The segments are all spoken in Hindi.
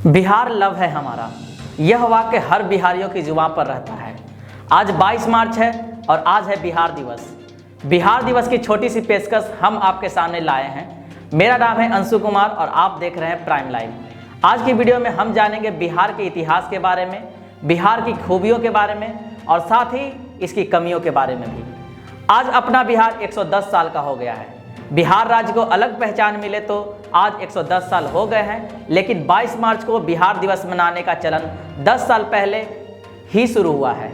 बिहार लव है हमारा, यह वाक्य हर बिहारियों की जुबान पर रहता है। आज 22 मार्च है और आज है बिहार दिवस। बिहार दिवस की छोटी सी पेशकश हम आपके सामने लाए हैं। मेरा नाम है अंशु कुमार और आप देख रहे हैं प्राइम लाइव। आज की वीडियो में हम जानेंगे बिहार के इतिहास के बारे में, बिहार की खूबियों के बारे में और साथ ही इसकी कमियों के बारे में भी। आज अपना बिहार 110 साल का हो गया है। बिहार राज्य को अलग पहचान मिले तो आज 110 साल हो गए हैं, लेकिन 22 मार्च को बिहार दिवस मनाने का चलन 10 साल पहले ही शुरू हुआ है।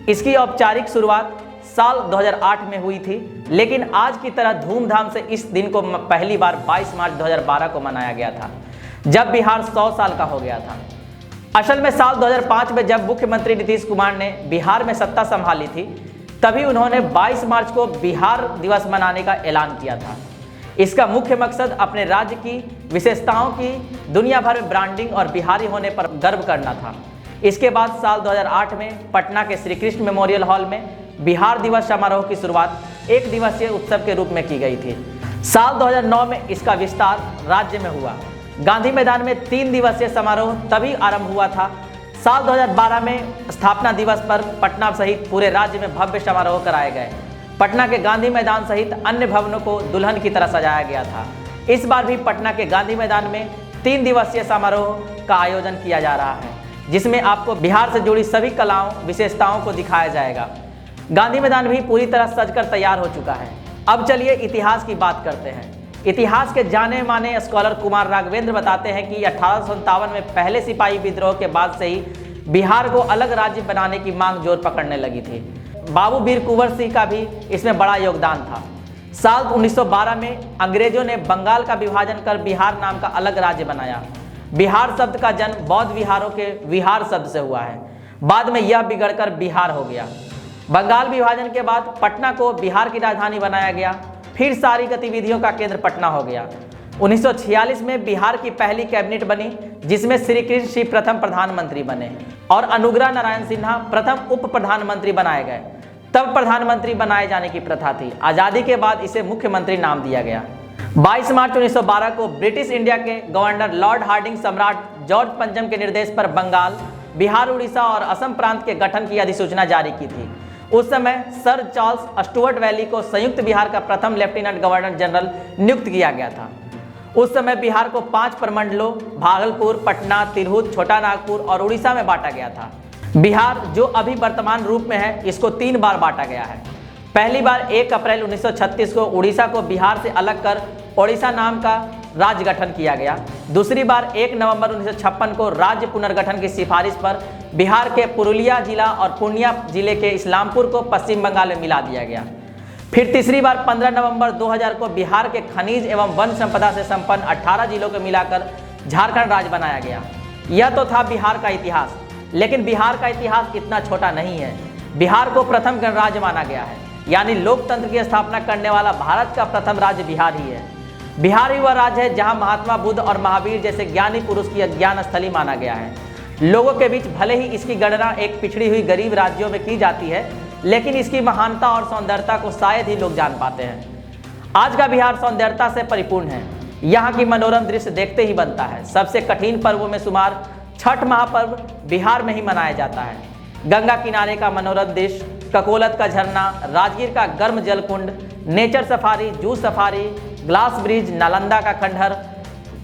इसकी औपचारिक शुरुआत साल 2008 में हुई थी, लेकिन आज की तरह धूमधाम से इस दिन को पहली बार 22 मार्च 2012 को मनाया गया था, जब बिहार 100 साल का हो गया था। असल में साल 2005 में जब मुख्यमंत्री नीतीश कुमार ने बिहार में सत्ता संभाली थी, तभी उन्होंने 22 मार्च को बिहार दिवस मनाने का ऐलान किया था। इसका मुख्य मकसद अपने राज्य की विशेषताओं की दुनिया भर में ब्रांडिंग और बिहारी होने पर गर्व करना था। इसके बाद साल 2008 में पटना के श्री कृष्ण मेमोरियल हॉल में बिहार दिवस समारोह की शुरुआत एक दिवसीय उत्सव के रूप में की गई थी। साल 2009 में इसका विस्तार राज्य में हुआ। गांधी मैदान में 3 दिवसीय समारोह तभी आरंभ हुआ था। साल 2012 में स्थापना दिवस पर पटना सहित पूरे राज्य में भव्य समारोह कराए गए। पटना के गांधी मैदान सहित अन्य भवनों को दुल्हन की तरह सजाया गया था। इस बार भी पटना के गांधी मैदान में 3 दिवसीय समारोह का आयोजन किया जा रहा है, जिसमें आपको बिहार से जुड़ी सभी कलाओं विशेषताओं को दिखाया जाएगा। गांधी मैदान भी पूरी तरह सजकर तैयार हो चुका है। अब चलिए इतिहास की बात करते हैं। इतिहास के जाने माने स्कॉलर कुमार राघवेंद्र बताते हैं कि 1857 में पहले सिपाही विद्रोह के बाद से ही बिहार को अलग राज्य बनाने की मांग जोर पकड़ने लगी थी। बाबू वीर कुंवर सिंह का भी इसमें बड़ा योगदान था। साल 1912 में अंग्रेजों ने बंगाल का विभाजन कर बिहार नाम का अलग राज्य बनाया। बिहार शब्द का जन्म बौद्ध विहारों के विहार शब्द से हुआ है। बाद में यह बिगड़कर बिहार हो गया। बंगाल विभाजन के बाद पटना को बिहार की राजधानी बनाया गया। फिर सारी गतिविधियों का केंद्र पटना हो गया। 1946 में बिहार की पहली कैबिनेट बनी, जिसमें श्री कृष्ण सिंह प्रथम प्रधानमंत्री बने और अनुग्रह नारायण सिन्हा प्रथम उप प्रधानमंत्री बनाए गए। तब प्रधानमंत्री बनाए जाने की प्रथा थी। आज़ादी के बाद इसे मुख्यमंत्री नाम दिया गया। 22 मार्च 1912 को ब्रिटिश इंडिया के गवर्नर लॉर्ड हार्डिंग सम्राट जॉर्ज पंचम के निर्देश पर बंगाल, बिहार, उड़ीसा और असम प्रांत के गठन की अधिसूचना जारी की थी। उस समय सर चार्ल्स स्टुअर्ट वैली को संयुक्त बिहार का प्रथम लेफ्टिनेंट गवर्नर जनरल नियुक्त किया गया था। उस समय बिहार को 5 प्रमंडलों भागलपुर, पटना, तिरहुत, छोटा नागपुर और उड़ीसा में बांटा गया था। बिहार जो अभी वर्तमान रूप में है, इसको 3 बार बांटा गया है। पहली बार 1 अप्रैल 1936 को उड़ीसा को बिहार से अलग कर ओडिशा नाम का राज्य गठन किया गया। दूसरी बार 1 नवंबर 1956 को राज्य पुनर्गठन की सिफारिश पर बिहार के पुरुलिया जिला और पूर्णिया जिले के इस्लामपुर को पश्चिम बंगाल में मिला दिया गया। फिर तीसरी बार 15 नवंबर 2000 को बिहार के खनिज एवं वन संपदा से संपन्न 18 जिलों को मिलाकर झारखंड राज्य बनाया गया। यह तो था बिहार का इतिहास, लेकिन बिहार का इतिहास इतना छोटा नहीं है। बिहार को प्रथम गणराज्य माना गया है, यानी लोकतंत्र की स्थापना करने वाला भारत का प्रथम राज्य बिहार ही है। बिहार ही वह राज्य है जहां महात्मा बुद्ध और महावीर जैसे ज्ञानी पुरुष की ज्ञान स्थली माना गया है। लोगों के बीच भले ही इसकी गणना एक पिछड़ी हुई गरीब राज्यों में की जाती है, लेकिन इसकी महानता और सौंदर्यता को शायद ही लोग जान पाते हैं। आज का बिहार सौंदर्यता से परिपूर्ण है। यहाँ की मनोरम दृश्य देखते ही बनता है। सबसे कठिन पर्वों में शुमार छठ महापर्व बिहार में ही मनाया जाता है। गंगा किनारे का मनोरम दृश्य, ककोलत का झरना, राजगीर का गर्म जलकुंड, nature safari, juice safari, glass bridge, Nalanda का खंडहर,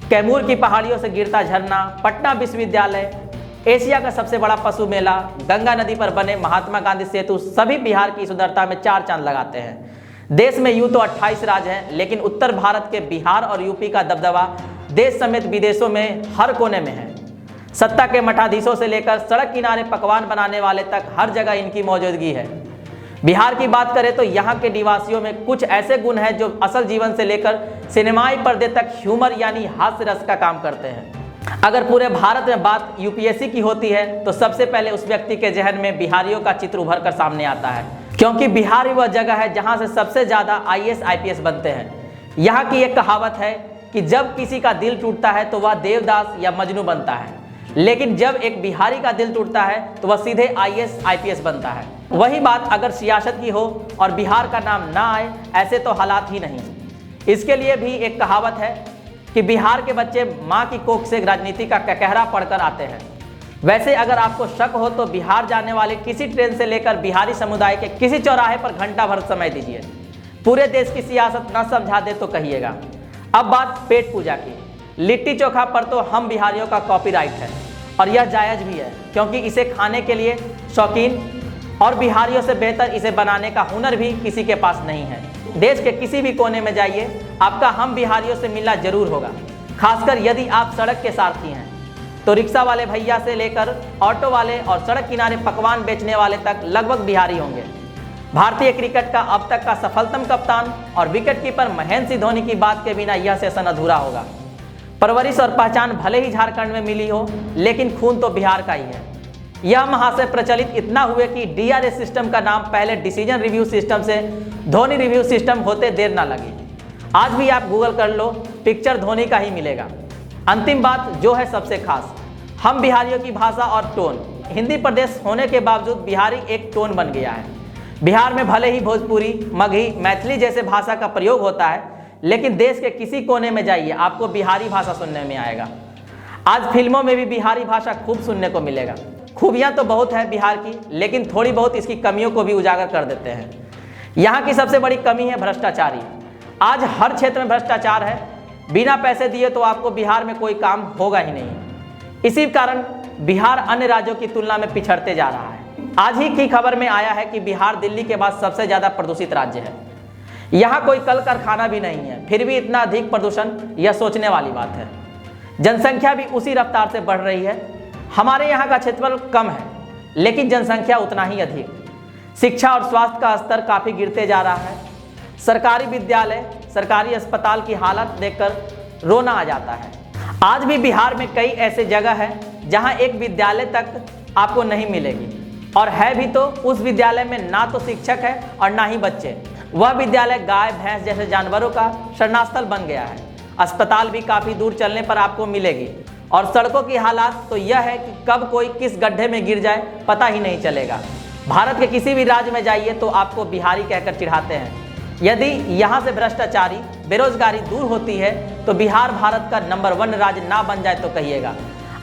कैमूर की पहाड़ियों से गिरता झरना, पटना विश्वविद्यालय, एशिया का सबसे बड़ा पशु मेला, गंगा नदी पर बने महात्मा गांधी सेतु, सभी बिहार की सुंदरता में 4 चांद लगाते हैं। देश में यूं तो 28 राज्य हैं, लेकिन उत्तर भारत के बिहार और यूपी का दबदबा देश समेत विदेशों में हर कोने में है। सत्ता के मठाधीशों से लेकर सड़क किनारे पकवान बनाने वाले तक हर जगह इनकी मौजूदगी है। बिहार की बात करें तो यहाँ के निवासियों में कुछ ऐसे गुण हैं जो असल जीवन से लेकर सिनेमाई पर्दे तक ह्यूमर यानी हास्य रस का काम करते हैं। अगर पूरे भारत में बात यूपीएससी की होती है तो सबसे पहले उस व्यक्ति के जहन में बिहारियों का चित्र उभर कर सामने आता है, क्योंकि बिहार ही वह जगह है जहाँ से सबसे ज़्यादा आईएएस आईपीएस बनते हैं। यहाँ की एक कहावत है कि जब किसी का दिल टूटता है तो वह देवदास या मजनू बनता है, लेकिन जब एक बिहारी का दिल टूटता है तो वह सीधे आईएएस आईपीएस बनता है। वही बात अगर सियासत की हो और बिहार का नाम ना आए, ऐसे तो हालात ही नहीं। इसके लिए भी एक कहावत है कि बिहार के बच्चे माँ की कोख से राजनीति का ककहरा पढ़कर आते हैं। वैसे अगर आपको शक हो तो बिहार जाने वाले किसी ट्रेन से लेकर बिहारी समुदाय के किसी चौराहे पर घंटा भर समय दीजिए, पूरे देश की सियासत न समझा दे तो कहिएगा। अब बात पेट पूजा की। लिट्टी चोखा पर तो हम बिहारियों का कॉपीराइट है और यह जायज़ भी है, क्योंकि इसे खाने के लिए शौकीन और बिहारियों से बेहतर इसे बनाने का हुनर भी किसी के पास नहीं है। देश के किसी भी कोने में जाइए, आपका हम बिहारियों से मिलना जरूर होगा। खासकर यदि आप सड़क के सारथी हैं तो रिक्शा वाले भैया से लेकर ऑटो वाले और सड़क किनारे पकवान बेचने वाले तक लगभग बिहारी होंगे। भारतीय क्रिकेट का अब तक का सफलतम कप्तान और विकेटकीपर महेंद्र सिंह धोनी की बात के बिना यह सेशन अधूरा होगा। परवरिश और पहचान भले ही झारखंड में मिली हो, लेकिन खून तो बिहार का ही है। यह महाशय प्रचलित इतना हुए कि DRS सिस्टम का नाम पहले डिसीजन रिव्यू सिस्टम से धोनी रिव्यू सिस्टम होते देर ना लगी। आज भी आप गूगल कर लो, पिक्चर धोनी का ही मिलेगा। अंतिम बात जो है सबसे खास, हम बिहारियों की भाषा और टोन। हिंदी प्रदेश होने के बावजूद बिहारी एक टोन बन गया है। बिहार में भले ही भोजपुरी, मगही, मैथिली जैसे भाषा का प्रयोग होता है, लेकिन देश के किसी कोने में जाइए आपको बिहारी भाषा सुनने में आएगा। आज फिल्मों में भी बिहारी भाषा खूब सुनने को मिलेगा। खूबियाँ तो बहुत है बिहार की, लेकिन थोड़ी बहुत इसकी कमियों को भी उजागर कर देते हैं। यहाँ की सबसे बड़ी कमी है भ्रष्टाचारी। आज हर क्षेत्र में भ्रष्टाचार है। बिना पैसे दिए तो आपको बिहार में कोई काम होगा ही नहीं। इसी कारण बिहार अन्य राज्यों की तुलना में पिछड़ते जा रहा है। आज ही की खबर में आया है कि बिहार दिल्ली के बाद सबसे ज़्यादा प्रदूषित राज्य है। यहाँ कोई कल कारखाना भी नहीं है, फिर भी इतना अधिक प्रदूषण, यह सोचने वाली बात है। जनसंख्या भी उसी रफ्तार से बढ़ रही है। हमारे यहाँ का क्षेत्रफल कम है, लेकिन जनसंख्या उतना ही अधिक। शिक्षा और स्वास्थ्य का स्तर काफ़ी गिरते जा रहा है। सरकारी विद्यालय, सरकारी अस्पताल की हालत देखकर रोना आ जाता है। आज भी बिहार में कई ऐसे जगह हैं जहाँ एक विद्यालय तक आपको नहीं मिलेगी, और है भी तो उस विद्यालय में ना तो शिक्षक है और ना ही बच्चे। वह विद्यालय गाय भैंस जैसे जानवरों का शरणास्थल बन गया है। अस्पताल भी काफ़ी दूर चलने पर आपको मिलेगी, और सड़कों की हालात तो यह है कि कब कोई किस गड्ढे में गिर जाए पता ही नहीं चलेगा। भारत के किसी भी राज्य में जाइए तो आपको बिहारी कहकर चिढ़ाते हैं। यदि यहाँ से भ्रष्टाचारी, बेरोजगारी दूर होती है तो बिहार भारत का नंबर 1 राज्य ना बन जाए तो कहिएगा।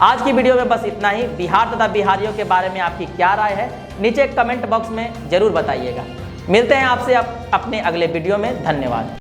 आज की वीडियो में बस इतना ही। बिहार तथा बिहारियों के बारे में आपकी क्या राय है, नीचे कमेंट बॉक्स में जरूर बताइएगा। मिलते हैं आपसे अपने अगले वीडियो में। धन्यवाद।